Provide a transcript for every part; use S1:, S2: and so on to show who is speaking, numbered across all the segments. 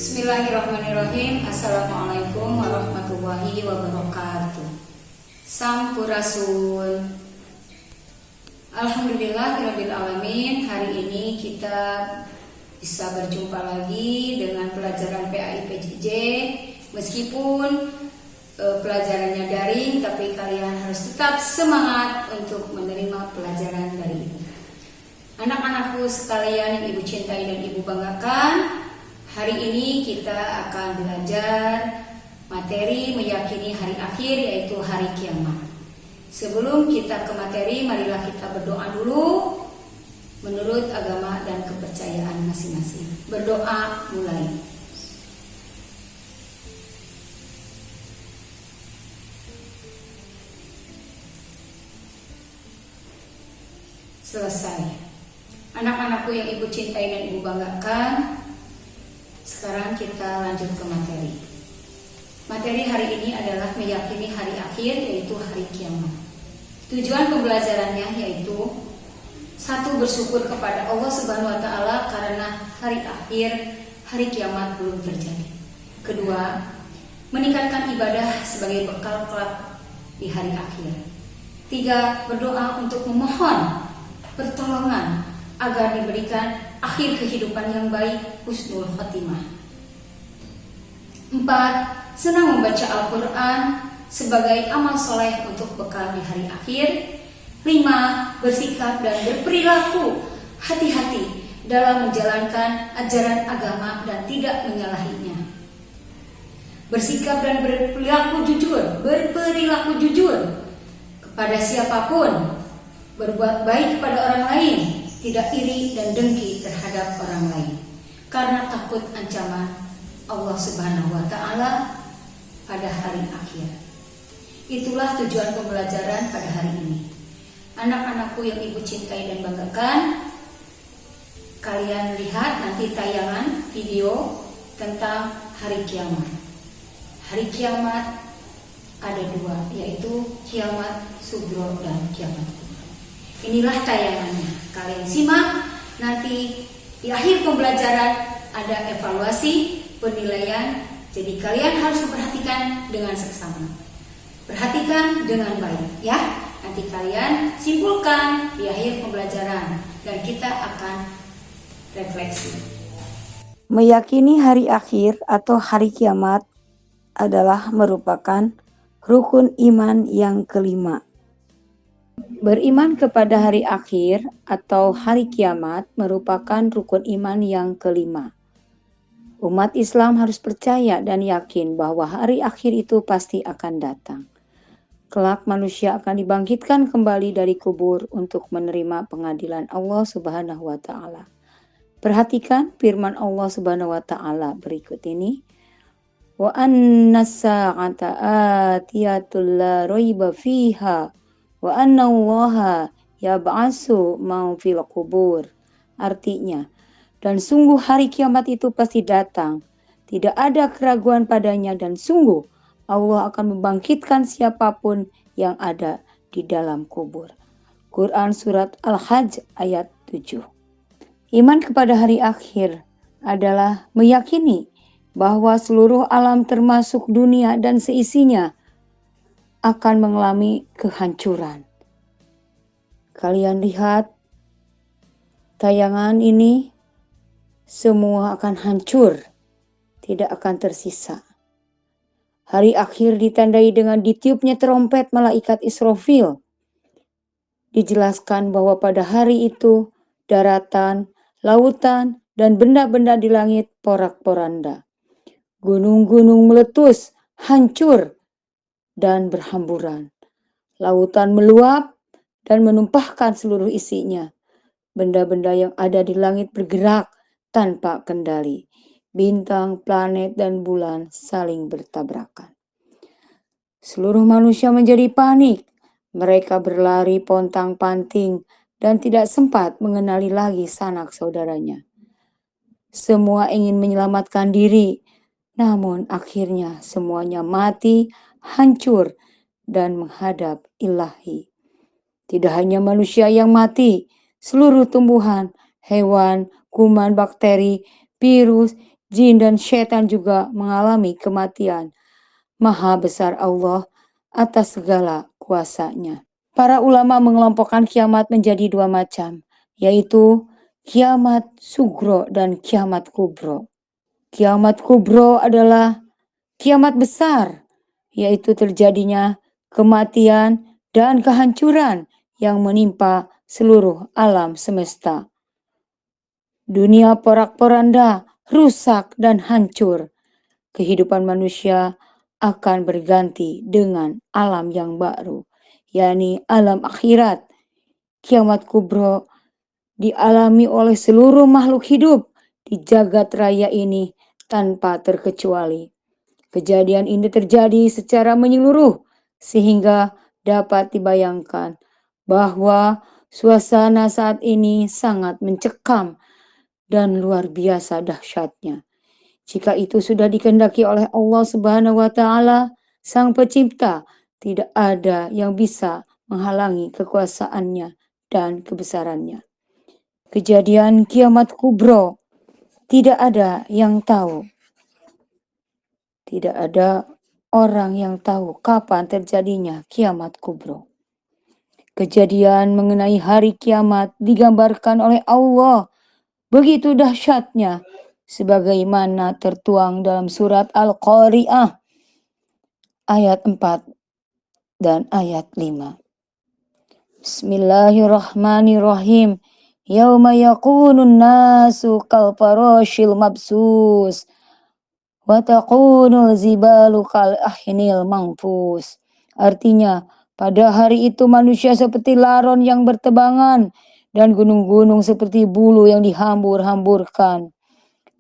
S1: Bismillahirrahmanirrahim. Assalamualaikum warahmatullahi wabarakatuh. Sampurasun. Alhamdulillahirabbil alamin. Hari ini kita bisa berjumpa lagi dengan pelajaran PAI-PJJ. Meskipun pelajarannya daring, tapi kalian harus tetap semangat untuk menerima pelajaran dari ibu. Anak-anakku sekalian yang ibu cintai dan ibu banggakan, hari ini kita akan belajar materi meyakini hari akhir, yaitu hari kiamat. Sebelum kita ke materi, marilah kita berdoa dulu menurut agama dan kepercayaan masing-masing. Berdoa mulai. Selesai. Anak-anakku yang ibu cintai dan ibu banggakan, sekarang kita lanjut ke materi. Materi hari ini adalah meyakini hari akhir, yaitu hari kiamat. Tujuan pembelajarannya yaitu: 1. Bersyukur kepada Allah Subhanahu wa Ta'ala karena hari akhir, hari kiamat belum terjadi. 2. Meningkatkan ibadah sebagai bekal kelak di hari akhir. 3. Berdoa untuk memohon pertolongan agar diberikan akhir kehidupan yang baik, husnul khotimah. 4. Senang membaca Al-Quran sebagai amal soleh untuk bekal di hari akhir. 5. Bersikap dan berperilaku hati-hati dalam menjalankan ajaran agama dan tidak menyalahinya. Bersikap dan berperilaku jujur kepada siapapun, berbuat baik kepada orang lain, tidak iri dan dengki terhadap orang lain, karena takut ancaman Allah Subhanahu wa Ta'ala pada hari akhir. Itulah tujuan pembelajaran pada hari ini. Anak-anakku yang ibu cintai dan banggakan, kalian lihat nanti tayangan video tentang hari kiamat. Hari kiamat ada 2, yaitu kiamat sugro dan kiamat kubro. Inilah tayangannya. Kalian simak, nanti di akhir pembelajaran ada evaluasi, penilaian. Jadi kalian harus memperhatikan dengan seksama. Perhatikan dengan baik ya. Nanti kalian simpulkan di akhir pembelajaran dan kita akan refleksi.
S2: Meyakini hari akhir atau hari kiamat adalah merupakan rukun iman yang kelima. Beriman kepada hari akhir atau hari kiamat merupakan rukun iman yang kelima. Umat Islam harus percaya dan yakin bahwa hari akhir itu pasti akan datang. Kelak manusia akan dibangkitkan kembali dari kubur untuk menerima pengadilan Allah Subhanahu wa Ta'ala. Perhatikan firman Allah Subhanahu wa Ta'ala berikut ini. Wa annas sa'ata atiyatul la raiba fiha wa anna allaha yab'asu man fil qubur. Artinya, dan sungguh hari kiamat itu pasti datang, tidak ada keraguan padanya, dan sungguh Allah akan membangkitkan siapapun yang ada di dalam kubur. Quran Surat Al-Hajj ayat 7. Iman kepada hari akhir adalah meyakini bahwa seluruh alam termasuk dunia dan seisinya akan mengalami kehancuran. Kalian lihat tayangan ini, semua akan hancur, tidak akan tersisa. Hari akhir ditandai dengan ditiupnya trompet malaikat Israfil. Dijelaskan bahwa pada hari itu daratan, lautan, dan benda-benda di langit porak-poranda. Gunung-gunung meletus, hancur, dan berhamburan. Lautan meluap dan menumpahkan seluruh isinya. Benda-benda yang ada di langit bergerak tanpa kendali. Bintang, planet, dan bulan saling bertabrakan. Seluruh manusia menjadi panik. Mereka berlari pontang-panting dan tidak sempat mengenali lagi sanak saudaranya. Semua ingin menyelamatkan diri, namun akhirnya semuanya mati, hancur, dan menghadap Ilahi. Tidak hanya manusia yang mati, seluruh tumbuhan, hewan, kuman, bakteri, virus, jin dan syaitan juga mengalami kematian. Maha besar Allah atas segala kuasanya. Para ulama mengelompokkan kiamat menjadi dua macam, yaitu kiamat sugro dan kiamat kubro. Kiamat kubro adalah kiamat besar, yaitu terjadinya kematian dan kehancuran yang menimpa seluruh alam semesta. Dunia porak-poranda, rusak dan hancur. Kehidupan manusia akan berganti dengan alam yang baru, yakni alam akhirat. Kiamat kubro dialami oleh seluruh makhluk hidup di jagat raya ini tanpa terkecuali. Kejadian ini terjadi secara menyeluruh sehingga dapat dibayangkan bahwa suasana saat ini sangat mencekam dan luar biasa dahsyatnya. Jika itu sudah dikehendaki oleh Allah Subhanahu wa taala, Sang Pencipta, tidak ada yang bisa menghalangi kekuasaannya dan kebesarannya. Kejadian kiamat kubro tidak ada yang tahu. Tidak ada orang yang tahu kapan terjadinya kiamat kubro. Kejadian mengenai hari kiamat digambarkan oleh Allah begitu dahsyatnya sebagaimana tertuang dalam surat Al-Qari'ah ayat 4 dan ayat 5. Bismillahirrahmanirrahim. Yauma yakunun nasu kal farashil mabsus wa takunul zibalu kal ahnil manfus. Artinya, pada hari itu manusia seperti laron yang bertebangan dan gunung-gunung seperti bulu yang dihambur-hamburkan.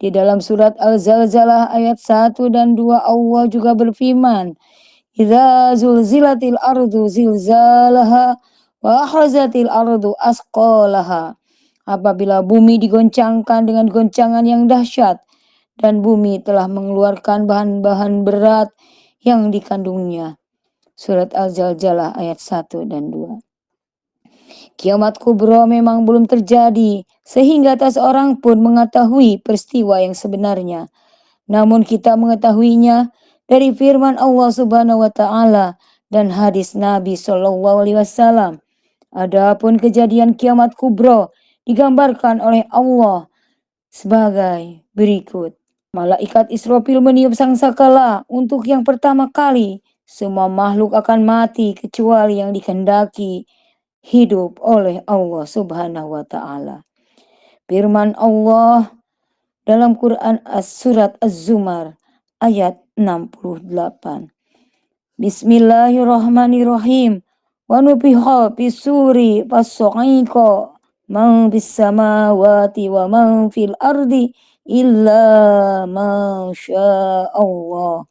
S2: Di dalam surat Al-Zalzalah ayat 1 dan 2 Allah juga berfirman, "Idza zulzilatil ardu zilzalaha wa akhrajatil ardu asqalaha." Apabila bumi digoncangkan dengan goncangan yang dahsyat dan bumi telah mengeluarkan bahan-bahan berat yang dikandungnya. Surat Al-Zalzalah ayat 1 dan 2. Kiamat kubro memang belum terjadi, sehingga tak seorang pun mengetahui peristiwa yang sebenarnya. Namun kita mengetahuinya dari firman Allah Subhanahu wa taala dan hadis Nabi Shallallahu alaihi wasallam. Adapun kejadian kiamat kubro digambarkan oleh Allah sebagai berikut. Malaikat Israfil meniup sangkakala untuk yang pertama kali. Semua makhluk akan mati kecuali yang dikehendaki hidup oleh Allah Subhanahu wa taala. Firman Allah dalam Quran surat Az-Zumar ayat 68. Bismillahirrahmanirrahim. Wa nufiha fisuri fassa'iqa man bis samawati wa man fil ardi illa ma syaa Allah.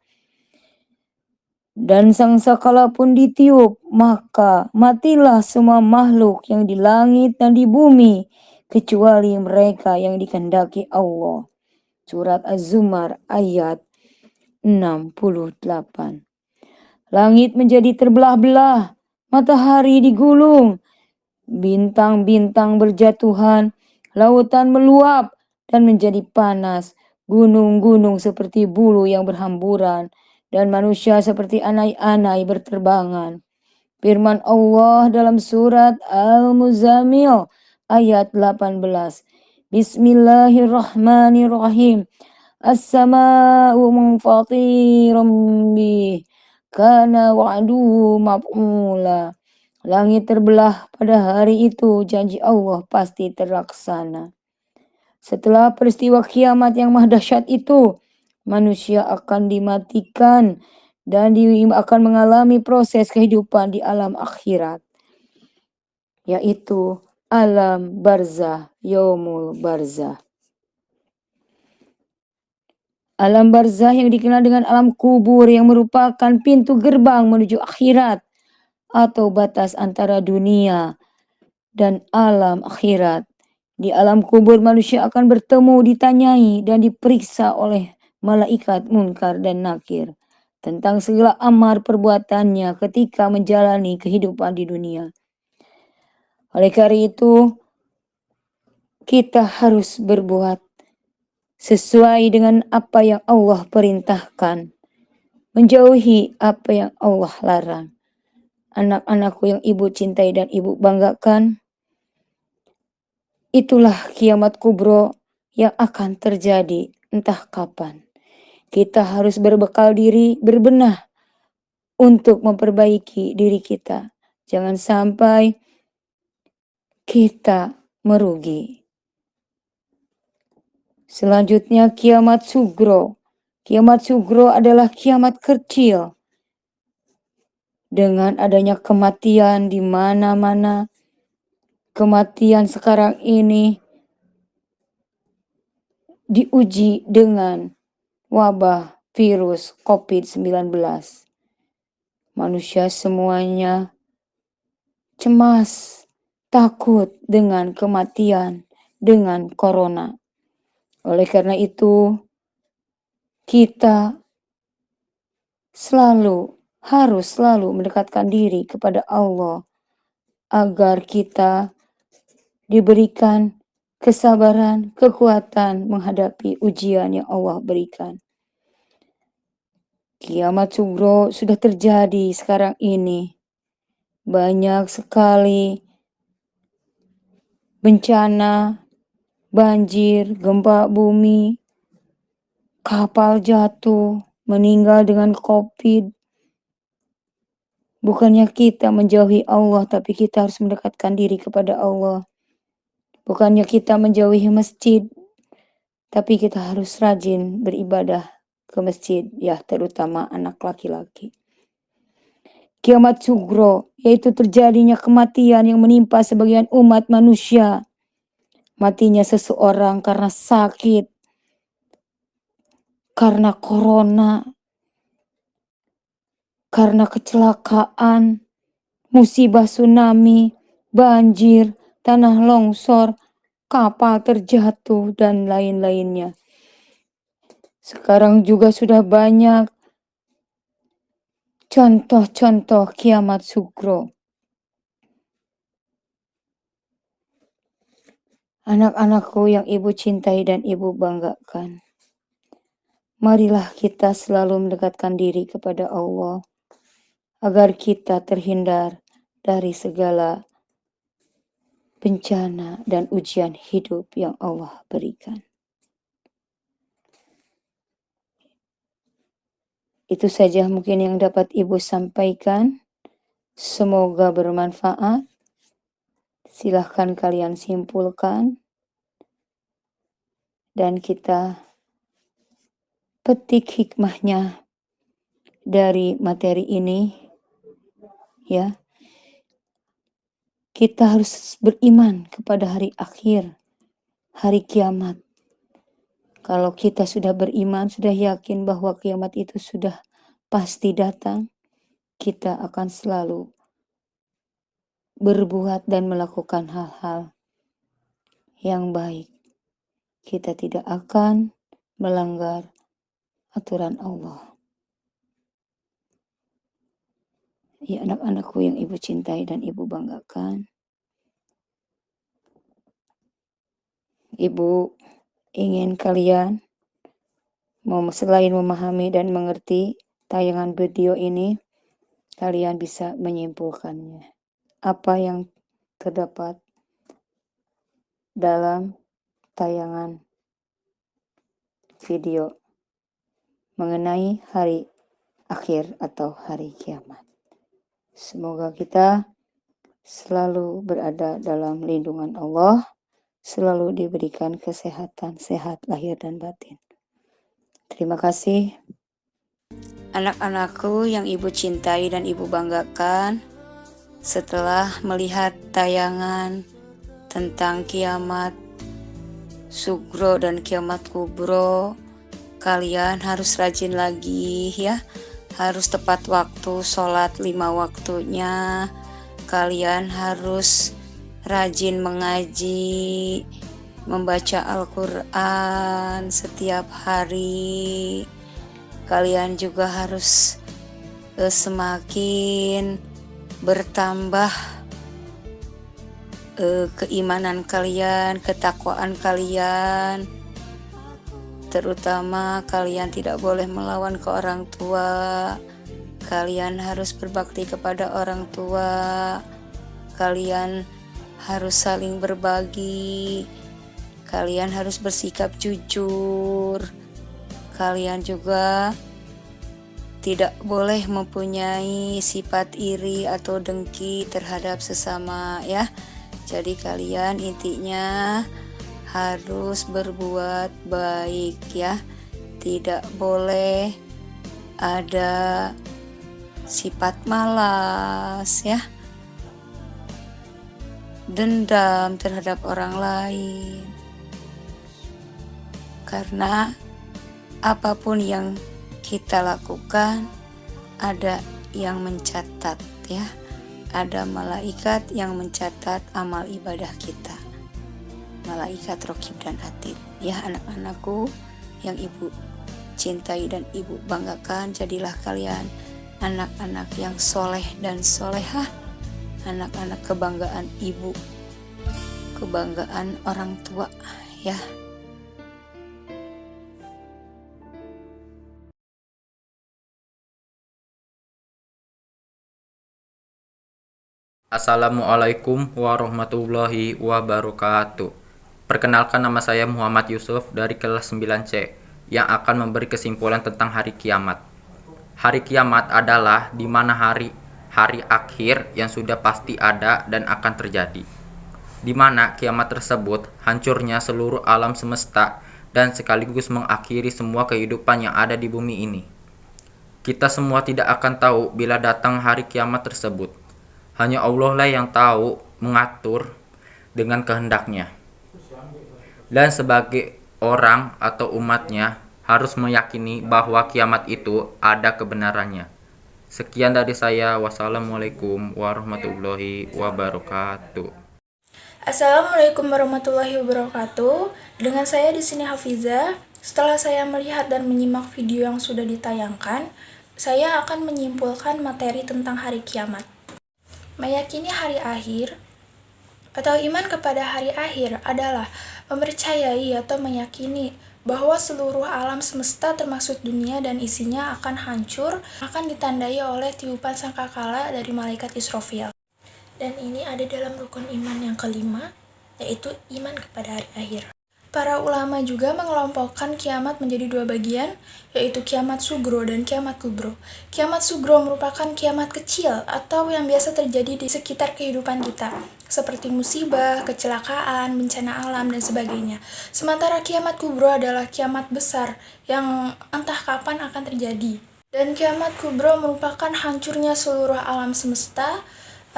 S2: Dan sangkakala pun ditiup, maka matilah semua makhluk yang di langit dan di bumi, kecuali mereka yang dikehendaki Allah. Surat Az-Zumar ayat 68. Langit menjadi terbelah-belah, matahari digulung, bintang-bintang berjatuhan, lautan meluap dan menjadi panas, gunung-gunung seperti bulu yang berhamburan, dan manusia seperti anai-anai berterbangan. Firman Allah dalam surat Al-Muzammil ayat 18. Bismillahirrahmanirrahim. As-sama'u munfatiram bih, kana wa'duhu maf'ula. Langit terbelah pada hari itu, janji Allah pasti terlaksana. Setelah peristiwa kiamat yang dahsyat itu, manusia akan dimatikan dan akan mengalami proses kehidupan di alam akhirat, yaitu alam barzah, yaumul barzah. Alam barzah yang dikenal dengan alam kubur yang merupakan pintu gerbang menuju akhirat atau batas antara dunia dan alam akhirat. Di alam kubur manusia akan bertemu, ditanyai dan diperiksa oleh malaikat munkar dan nakir tentang segala amar perbuatannya ketika menjalani kehidupan di dunia. Oleh karena itu, kita harus berbuat sesuai dengan apa yang Allah perintahkan, menjauhi apa yang Allah larang. Anak-anakku yang ibu cintai dan ibu banggakan, itulah kiamat kubro yang akan terjadi entah kapan. Kita harus berbekal diri, berbenah untuk memperbaiki diri kita. Jangan sampai kita merugi. Selanjutnya kiamat sugro. Kiamat sugro adalah kiamat kecil. Dengan adanya kematian di mana-mana, kematian sekarang ini diuji dengan wabah virus COVID-19. Manusia semuanya cemas, takut dengan kematian, dengan corona. Oleh karena itu, kita harus selalu mendekatkan diri kepada Allah agar kita diberikan kesabaran, kekuatan menghadapi ujian yang Allah berikan. Kiamat sugro sudah terjadi sekarang ini. Banyak sekali bencana, banjir, gempa bumi, kapal jatuh, meninggal dengan COVID. Bukannya kita menjauhi Allah, tapi kita harus mendekatkan diri kepada Allah. Bukannya kita menjauhi masjid, tapi kita harus rajin beribadah ke masjid, ya terutama anak laki-laki. Kiamat sugro, yaitu terjadinya kematian yang menimpa sebagian umat manusia. Matinya seseorang karena sakit, karena corona, karena kecelakaan, musibah tsunami, banjir, tanah longsor, kapal terjatuh, dan lain-lainnya. Sekarang juga sudah banyak contoh-contoh kiamat sugro. Anak-anakku yang ibu cintai dan ibu banggakan, marilah kita selalu mendekatkan diri kepada Allah agar kita terhindar dari segala bencana dan ujian hidup yang Allah berikan. Itu saja mungkin yang dapat ibu sampaikan. Semoga bermanfaat. Silahkan kalian simpulkan. Dan kita petik hikmahnya dari materi ini. Ya. Kita harus beriman kepada hari akhir, hari kiamat. Kalau kita sudah beriman, sudah yakin bahwa kiamat itu sudah pasti datang, kita akan selalu berbuat dan melakukan hal-hal yang baik. Kita tidak akan melanggar aturan Allah. Ya anak-anakku yang ibu cintai dan ibu banggakan, ibu ingin kalian selain memahami dan mengerti tayangan video ini, kalian bisa menyimpulkannya. Apa yang terdapat dalam tayangan video mengenai hari akhir atau hari kiamat. Semoga kita selalu berada dalam lindungan Allah, selalu diberikan kesehatan, sehat lahir dan batin. Terima kasih. Anak-anakku yang ibu cintai dan ibu banggakan, setelah melihat tayangan tentang kiamat sugro dan kiamat kubro, kalian harus rajin lagi ya. Harus tepat waktu sholat 5 waktunya. Kalian harus rajin mengaji, membaca Al-Quran setiap hari. Kalian juga harus semakin bertambah keimanan kalian, ketakwaan kalian. Terutama kalian tidak boleh melawan ke orang tua. Kalian harus berbakti kepada orang tua. Kalian harus saling berbagi. Kalian harus bersikap jujur. Kalian juga tidak boleh mempunyai sifat iri atau dengki terhadap sesama ya. Jadi kalian intinya harus berbuat baik ya. Tidak boleh ada sifat malas ya, dendam terhadap orang lain. Karena apapun yang kita lakukan ada yang mencatat ya. Ada malaikat yang mencatat amal ibadah kita. Malaikat Raqib dan Atid. Ya anak-anakku yang ibu cintai dan ibu banggakan, jadilah kalian anak-anak yang soleh dan solehah. Anak-anak kebanggaan ibu, kebanggaan orang tua ya.
S3: Assalamualaikum warahmatullahi wabarakatuh. Perkenalkan, nama saya Muhammad Yusuf dari kelas 9C yang akan memberi kesimpulan tentang hari kiamat. Hari kiamat adalah di mana hari akhir yang sudah pasti ada dan akan terjadi. Di mana kiamat tersebut hancurnya seluruh alam semesta dan sekaligus mengakhiri semua kehidupan yang ada di bumi ini. Kita semua tidak akan tahu bila datang hari kiamat tersebut. Hanya Allah lah yang tahu mengatur dengan kehendaknya. Dan sebagai orang atau umatnya harus meyakini bahwa kiamat itu ada kebenarannya. Sekian dari saya. Wassalamualaikum warahmatullahi wabarakatuh.
S4: Assalamualaikum warahmatullahi wabarakatuh. Dengan saya di sini Hafiza. Setelah saya melihat dan menyimak video yang sudah ditayangkan, saya akan menyimpulkan materi tentang hari kiamat. Meyakini hari akhir atau iman kepada hari akhir adalah mempercayai atau meyakini bahwa seluruh alam semesta termasuk dunia dan isinya akan hancur, akan ditandai oleh tiupan sangkakala dari malaikat Israfil. Dan ini ada dalam rukun iman yang kelima, yaitu iman kepada hari akhir. Para ulama juga mengelompokkan kiamat menjadi dua bagian, yaitu kiamat sugro dan kiamat kubro. Kiamat sugro merupakan kiamat kecil atau yang biasa terjadi di sekitar kehidupan kita, seperti musibah, kecelakaan, bencana alam, dan sebagainya. Sementara kiamat kubro adalah kiamat besar yang entah kapan akan terjadi. Dan kiamat kubro merupakan hancurnya seluruh alam semesta,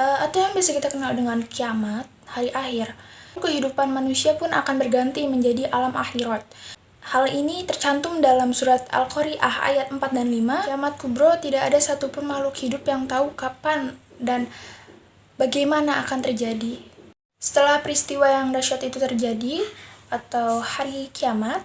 S4: atau yang bisa kita kenal dengan kiamat, hari akhir. Kehidupan manusia pun akan berganti menjadi alam akhirat. Hal ini tercantum dalam surat Al-Qari'ah ayat 4 dan 5. Kiamat kubro tidak ada satupun makhluk hidup yang tahu kapan dan bagaimana akan terjadi. Setelah peristiwa yang dahsyat itu terjadi, atau hari kiamat,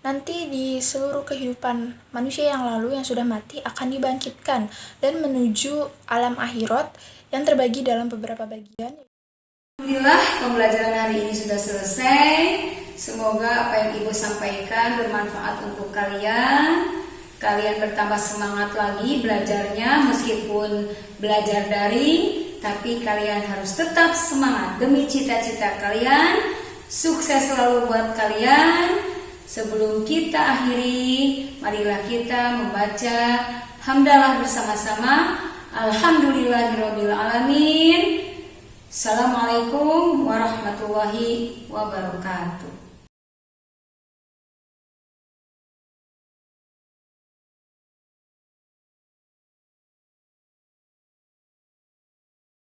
S4: nanti di seluruh kehidupan manusia yang lalu yang sudah mati akan dibangkitkan dan menuju alam akhirat yang terbagi dalam beberapa bagian.
S1: Alhamdulillah, pembelajaran hari ini sudah selesai. Semoga apa yang Ibu sampaikan bermanfaat untuk kalian. Kalian bertambah semangat lagi belajarnya, meskipun belajar daring, tapi kalian harus tetap semangat demi cita-cita kalian. Sukses selalu buat kalian. Sebelum kita akhiri, marilah kita membaca hamdalah bersama-sama. Alhamdulillahirabbil alamin. Assalamualaikum warahmatullahi wabarakatuh.